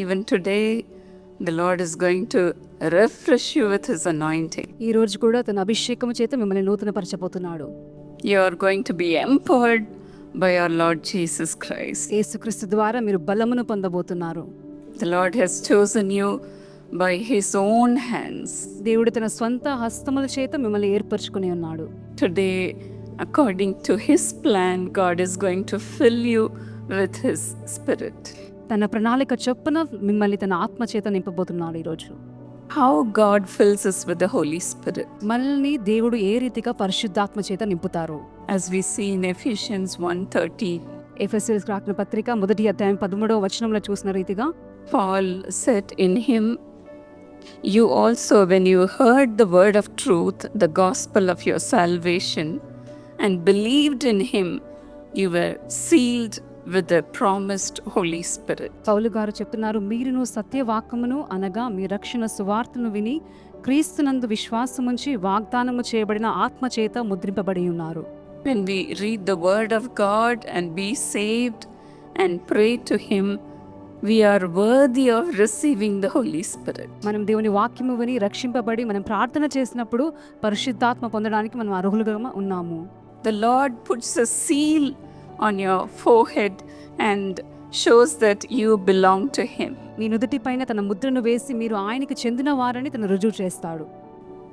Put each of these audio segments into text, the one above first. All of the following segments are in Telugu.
Even today, the Lord is going to refresh you with His anointing. ఈ రోజు కూడా తన అభిషేకము చేత మిమ్మల్ని నూతనపరచబోతున్నాడు. You are going to be empowered by our Lord Jesus Christ. యేసుక్రీస్తు ద్వారా మీరు బలమును పొందబోతున్నారు. The Lord has chosen you by His own hands. దేవుడు తన స్వంత హస్తముల చేత మిమ్మల్ని ఏర్పరచుకుని ఉన్నాడు. Today, according to His plan, God is going to fill you with His Spirit. తన ప్రణాళిక చొప్పున మిమ్మల్ని తన ఆత్మ చేత నింపబోతున్నాడు. ఈరోజు How God fills us with the Holy Spirit. మనల్ని దేవుడు ఏ రీతిగా పరిశుద్ధాత్మ చేత నింపుతారు. As we see in Ephesians 1:13, ఎఫెసీయులకు రాసిన పత్రిక 1:13 చూసిన రీతిగా Paul said, in Him you also, when you heard the word of truth, the gospel of your salvation, and believed in Him, you were sealed with the promised Holy Spirit. పౌలు గారు చెప్తున్నారు, మీరును సత్యవాక్యమును అనగా మీ రక్షణ సువార్తను విని క్రీస్తునందు విశ్వాసముంచి వాగ్దానము చేయబడిన ఆత్మ చేత ముద్రింపబడి ఉన్నారు. When we read the word of God and be saved and pray to Him, we are worthy of receiving the Holy Spirit. మనం దేవుని వాక్యము విని రక్షింపబడి మనం ప్రార్థన చేసినప్పుడు పరిశుద్ధాత్మ పొందడానికి మనం అర్హులుగా ఉన్నాము. The Lord puts a seal on your forehead and shows that you belong to Him. మీ నుదుటి పైన తన ముద్రను వేసి మీరు ఆయనకి చెందిన వారని తన రుజువు చేస్తాడు.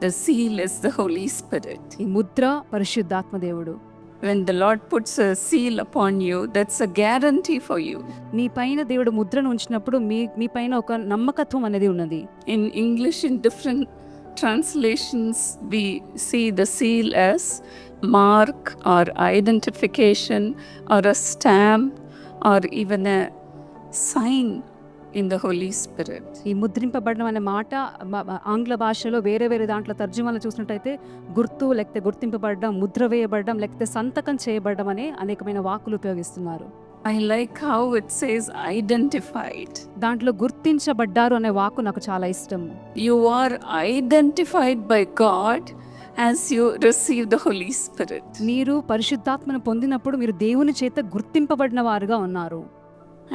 The seal is the Holy Spirit. ఈ ముద్ర పరిశుద్ధాత్మ దేవుడు. When the Lord puts a seal upon you, that's a guarantee for you. మీ పైన దేవుడు ముద్రను ఉంచినప్పుడు మీ పైన ఒక నమ్మకత్వం అనేది ఉన్నది. In English, in different translations, we see the seal as mark or identification or a stamp or even a sign in the Holy Spirit. ఈ ముద్రింపబడడం అనే మాట ఆంగ్ల భాషలో వేరే దాంట్లో తర్జుమాలో చూసినట్టయితే గుర్తు, లేకపోతే గుర్తింపబడడం, ముద్ర వేయబడడం, లేకపోతే సంతకం చేయబడడం అనే అనేకమైన వాక్కులు ఉపయోగిస్తున్నారు. I like how it says identified. దాంట్లో గుర్తించబడ్డారు అనే వాక్కు నాకు చాలా ఇష్టం. You are identified by God as you receive the Holy Spirit. మీరు పరిశుద్ధాత్మను పొందినప్పుడు మీరు దేవుని చేత గుర్తింపబడిన వారుగా ఉన్నారు.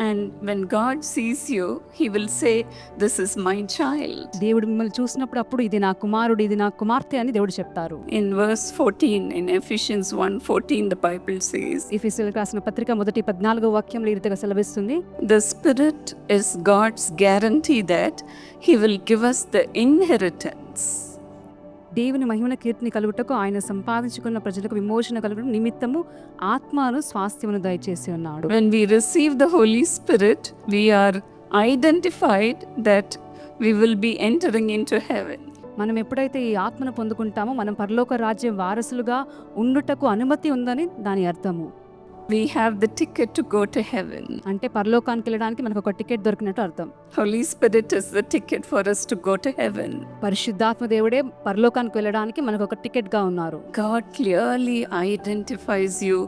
And when God sees you, He will say, this is my child. దేవుడు మిమ్మల్ని చూసినప్పుడు అప్పుడు ఇది నా కుమారుడు, ఇది నా కుమార్తె అని దేవుడు చెప్తారు. In verse 14, in Ephesians 1:14, the Bible says, ఎఫెసీయులకు రాసిన పత్రిక 1:14 ఈ రీతిగా సెలవిస్తుంది, the Spirit is God's guarantee that He will give us the inheritance. దేవుని మహిమన కీర్తిని కలుగుటకు ఆయన సంపాదించుకున్న ప్రజలకు విమోచన కలుగుట నిమిత్తము ఆత్మను స్వాస్థ్యమును దయచేసి ఉన్నాడు. When we receive the Holy Spirit, we are identified that we will be entering into heaven. మనం ఎప్పుడైతే ఈ ఆత్మను పొందుకుంటామో మనం పరలోక రాజ్యం వారసులుగా ఉండుటకు అనుమతి ఉందని దాని అర్థము. We have the ticket to go to heaven. అంటే పరలోకానికి వెళ్ళడానికి మనకు ఒక టికెట్ దొరికినట్టు అర్థం. Holy Spirit is the ticket for us to go to heaven. పరిశుద్ధాత్మ దేవుడే పరలోకానికి వెళ్ళడానికి మనకు ఒక టికెట్ గా ఉన్నారు. God clearly identifies you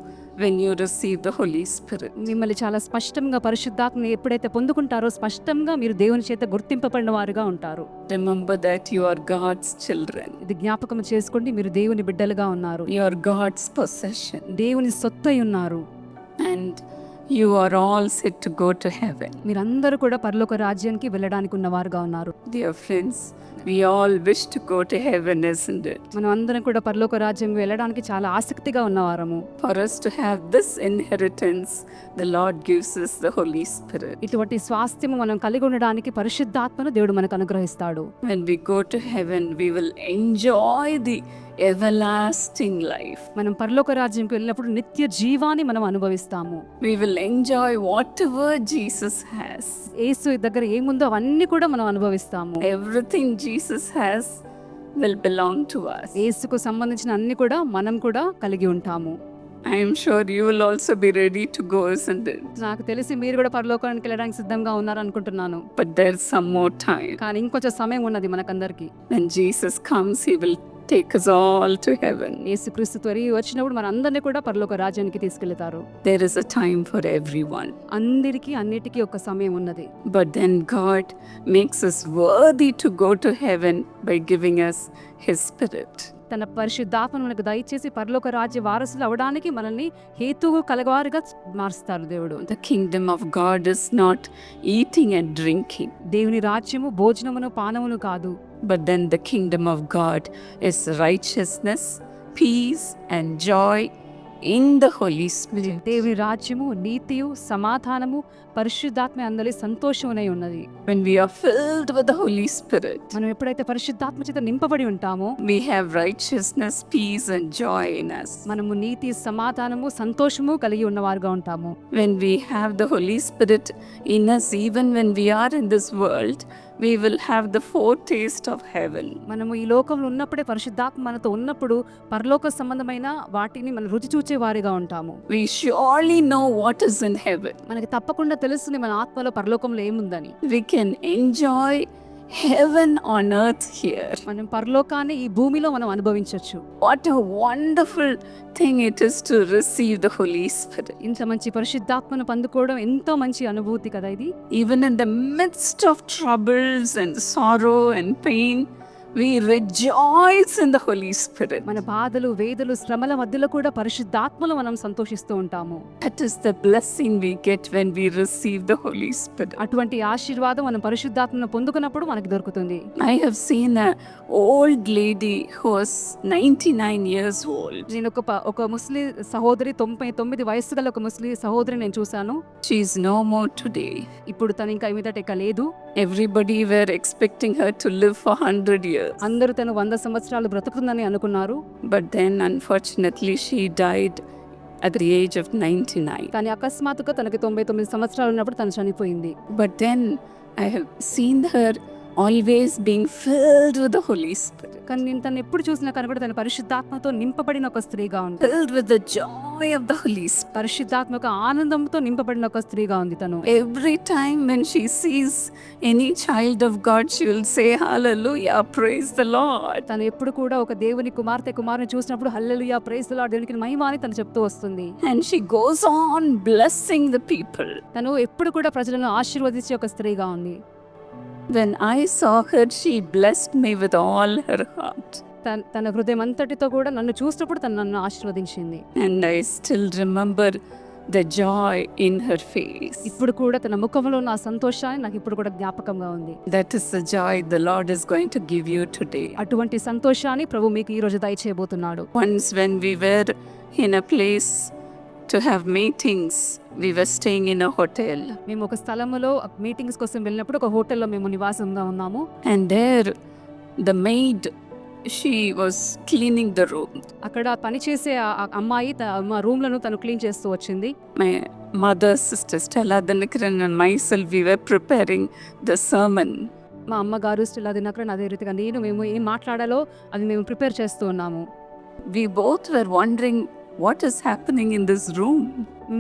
when you receive the Holy Spirit. మిమ్మల్ని చాలా స్పష్టంగా పరిశుద్ధాత్మని ఎప్పుడైతే పొందుకుంటారో స్పష్టంగా మీరు దేవుని చేత గుర్తింపబడిన వారుగా ఉంటారు. Remember that you are God's children. ఇది జ్ఞాపకం చేసుకోండి, మీరు దేవుని బిడ్డలుగా ఉన్నారు. You are God's possession. దేవుని సొత్తై ఉన్నారు. And you are all set to go to heaven. మీరందరూ కూడా పరలోక రాజ్యానికి వెళ్ళడానికి ఉన్నవారుగా ఉన్నారు. Dear friends, we all wish to go to heaven, isn't it? మనం అందరం కూడా పరలోక రాజ్యం వెళ్ళడానికి చాలా ఆసక్తిగా ఉన్నవారము. For us to have this inheritance, the Lord gives us the Holy Spirit. ఇటువంటి స్వాస్థ్యము మనం కలిగి ఉండడానికి పరిశుద్ధాత్మను దేవుడు మనకు అనుగ్రహిస్తాడు. When we go to heaven, we will enjoy the everlasting life. మనం పరలోక రాజ్యంకి వెళ్ళినప్పుడు నిత్య జీవాన్ని మనం అనుభవిస్తాము. We will enjoy whatever Jesus has. యేసు దగ్గర ఏముందో అవన్నీ కూడా మనం అనుభవిస్తాము. Everything Jesus has will belong to us. యేసుకు సంబంధించిన అన్ని కూడా మనం కూడా కలిగి ఉంటాము. I am sure you will also be ready to go, isn't it? నాకు తెలిసి మీరు కూడా పరలోకానికి వెళ్ళడానికి సిద్ధంగా ఉన్నారు అనుకుంటున్నాను. But there's some more time. కానీ ఇంకొంచెం సమయం ఉన్నది మనకందరికి. When Jesus comes, He will take us all to heaven. యేసుక్రీస్తు త్వరగా వచ్చినప్పుడు మనందరినీ కూడా పరలోక రాజ్యానికి తీసుకెళ్తారు. There is a time for everyone. అందరికీ అన్నిటికీ ఒక సమయం ఉన్నది. But then God makes us worthy to go to heaven by giving us His Spirit. తన పరిశుద్ధాత్మను మనకు దయచేసి పరలోక రాజ్య వారసులు అవడానికి మనల్ని హేతువు కలవారుగా మారుస్తారు దేవుడు. The kingdom of God is not eating and drinking, దేవుని రాజ్యము భోజనమును పానమును కాదు, but then the kingdom of God is righteousness, peace, and joy in the Holy Spirit. దేవుని రాజ్యము నీతియు సమాధానము పరిశుద్ధాత్మ అందలి సంతోషమునై ఉన్నది. When we are filled with the Holy Spirit, మనం ఎప్పుడైతే పరిశుద్ధాత్మ చేత నింపబడి ఉంటామో we have righteousness, peace, and joy in us. మనము నీతి సమాధానము సంతోషము కలిగి ఉన్నవారుగా ఉంటాము. When we have the Holy Spirit in us, even when we are in this world, we will have the foretaste of heaven. మనము ఈ లోకంలో ఉన్నప్పుడే పరిశుద్ధాత్మ మనతో ఉన్నప్పుడు పరలోక సంబంధమైన వాటిని మనం రుచి చూచే వారిగా ఉంటాము. We surely know what is in heaven. మనకి తప్పకుండా తెలుస్తుంది మన ఆత్మలో పరలోకంలో ఏముందని. We can enjoy heaven on earth here. మనం పరలోకాన్ని ఈ భూమిలో మనం అనుభవించవచ్చు. What a wonderful thing it is to receive the Holy Spirit. ఇంత మంచి పరిశుద్ధాత్మను పొందుకోవడం ఎంతో మంచి అనుభూతి కదా ఇది. Even in the midst of troubles and sorrow and pain, we rejoice in the Holy Spirit. మన బాధలు వేదలు శ్రమల మధ్యలో కూడా పరిశుద్ధాత్మలో మనం సంతోషిస్తూ ఉంటాము. That is the blessing we get when we receive the Holy Spirit. అటువంటి ఆశీర్వాదం మనం పరిశుద్ధాత్మను పొందుకున్నప్పుడు మనకి దొరుకుతుంది. I have seen an old lady who was 99 years old. నేను ఒక ముస్లి సహోదరి 99 వయస్సు గల ఒక ముస్లి సహోదరి నేను చూశాను. She is no more today. ఇప్పుడు తను ఇంకా మీదట ఇక లేదు. Everybody were expecting her to live for 100 years. అందరూ తను 100 సంవత్సరాలు బ్రతుకుతుందని అనుకున్నారు. But then unfortunately she died at the age of 99. కానీ అకస్మాత్తుగా తనకి 99 సంవత్సరాలు ఉన్నప్పుడు తను చనిపోయింది. But then I have seen her always being filled with the Holy Spirit, కానీ నేను తను ఎప్పుడు చూసినా కానీ కూడా తన పరిశుద్ధాత్మతో నింపబడిన ఒక స్త్రీగా ఉంది. filled with the joy of the Holy Spirit. పరిశుద్ధాత్మక ఆనందంతో నింపబడిన ఒక స్త్రీగా ఉంది తను. Every time when she sees any child of God, she will say hallelujah, praise the Lord. తను ఎప్పుడు కూడా ఒక దేవుని కుమారుని చూసినప్పుడు హల్లెలూయా ప్రైజ్ ది లార్డ్ దేవునికి మహిమ అని తను చెప్తూ వస్తుంది. And she goes on blessing the people. తను ఎప్పుడు కూడా ప్రజలను ఆశీర్వదించే ఒక స్త్రీగా ఉంది. When I saw her, she blessed me with all her heart. తన హృదయం అంతటితో కూడా నన్ను చూసినప్పుడు తను నన్ను ఆశీర్వదించింది. And I still remember the joy in her face. ఇప్పుడు కూడా తన ముఖంలో ఉన్న ఆ సంతోషాన్ని నాకు ఇప్పుడు కూడా జ్ఞాపకంగా ఉంది. That is the joy the Lord is going to give you today. అటువంటి సంతోషాన్ని ప్రభు మీకు ఈ రోజు దయచేయబోతున్నాడు. Once when we were in a place to have meetings, we were staying in a hotel. మేము ఒక స్థలములో మీటింగ్స్ కోసం వెళ్ళినప్పుడు ఒక హోటల్లో మేము నివాసంగా ఉన్నాము. And there the maid, she was cleaning the room. అక్కడ పనిచేసే ఆ అమ్మాయి మా రూమ్లను తను క్లీన్ చేస్తూ వచ్చింది. My mother, sister Stella Dhanakaran and myself, we were preparing the sermon. మా అమ్మగారు స్టిల్ దినకరన్ అదే రీతిగా మేము ఏం మాట్లాడాలో అది మేము ప్రిపేర్ చేస్తూ ఉన్నాము. We both were wondering what is happening in this room,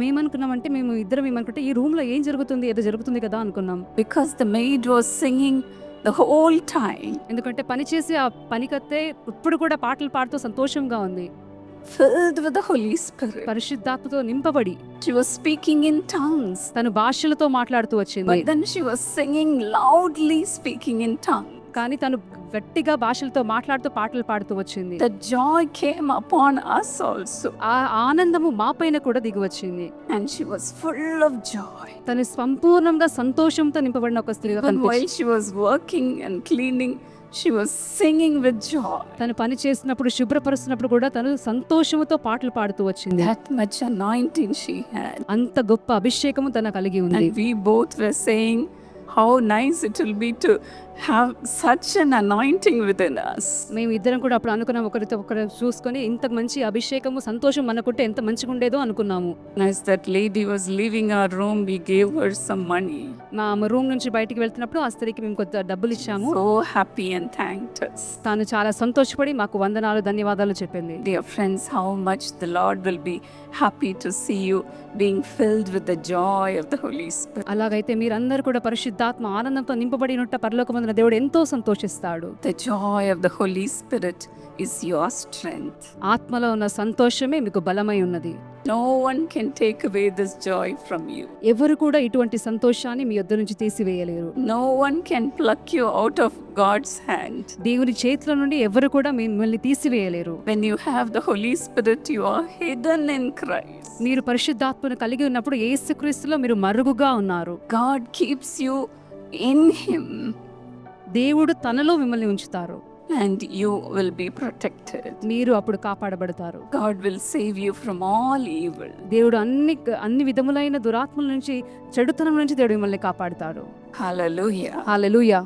మేమనుకున్నామంటే మేము ఇద్దరం ఏమనుకుంటే ఈ రూమ్లో ఏం జరుగుతుంది, ఏదో జరుగుతుంది కదా అనుకున్నాం. because the maid was singing the whole time, ఎందుకంటే పనిచేసే ఆ పనికత్తే ఇప్పుడు కూడా పాటలు పాడుతూ సంతోషంగా ఉంది. filled with the Holy Spirit. పరిశుద్ధాత్మతో నింపబడి She was speaking in tongues, తను భాషలతో మాట్లాడుతూ వచ్చింది. but then she was singing loudly, speaking in tongues. కానీ తను గట్టిగా భాషలతో మాట్లాడుతూ పాటలు పాడుతూ వచ్చింది. The joy came upon us also, ఆ ఆనందము మా పైన కూడా దిగి వచ్చింది. and she was full of joy. తను సంపూర్ణంగా సంతోషంతో నింపబడిన ఒక స్త్రీగా Even while కనిపించింది. she was working and cleaning, she was singing with joy. తను పని చేసినప్పుడు శుభ్రపరుస్తున్నప్పుడు కూడా తను సంతోషంతో పాటలు పాడుతూ వచ్చింది. That much anointing she had. అంత గొప్ప అభిషేకము తన కలిగి ఉంది. And we both were saying how nice it will be to have such an anointing within us. మేము ఇద్దరం కూడా అప్పుడు అనుకున్నాం, ఒకరితో ఒకరు చూసుకొని ఇంత మంచి అభిషేకము సంతోషం మనకుంటే ఎంత మంచిగా ఉండేదో అనుకున్నాము. As that lady was leaving our room, we gave her some money. మా రూమ్ నుంచి బయటికి వెళ్తున్నప్పుడు ఆ స్త్రీకి మేము కొంత డబ్బులు ఇచ్చాము. So happy and thanked us. తాను చాలా సంతోషపడి మాకు వందనాలు ధన్యవాదాలు చెప్పింది. Dear friends, how much the Lord will be happy to see you being filled with the joy of the Holy Spirit. అలాగైతే మీరందరూ కూడా పరిశుద్ధాత్మ ఆనందంతో నింపబడినట్టు పరలోకమందు ఉన్నందున దేవుడు ఎంతో సంతోషిస్తాడు. The joy of the Holy Spirit is your strength. ఆత్మలో ఉన్న సంతోషమే మీకు బలమై ఉన్నది. No one can take away this joy from you. ఎవరు కూడా ఇటువంటి సంతోషాన్ని మీ యొద్ద నుంచి తీసివేయలేరు. No one can pluck you out of God's hand. దేవుని చేతుల నుండి ఎవరు కూడా మిమ్మల్ని తీసివేయలేరు. When you have the Holy Spirit, you are hidden in Christ. మీరు పరిశుద్ధాత్మను కలిగి ఉన్నప్పుడు యేసుక్రీస్తులో మీరు మరుగుగా ఉన్నారు. God keeps you in Him, దేవుడు తనలో మిమ్మల్ని ఉంచుతారు. and you will be protected. మీరు అప్పుడు కాపాడబడతారు. God will save you from all evil. దేవుడు అన్ని విధములైన దురాత్మల నుంచి, చెడుతనం నుంచి దేవుడు మిమ్మల్ని కాపాడుతారు. Hallelujah. హల్లెలూయా.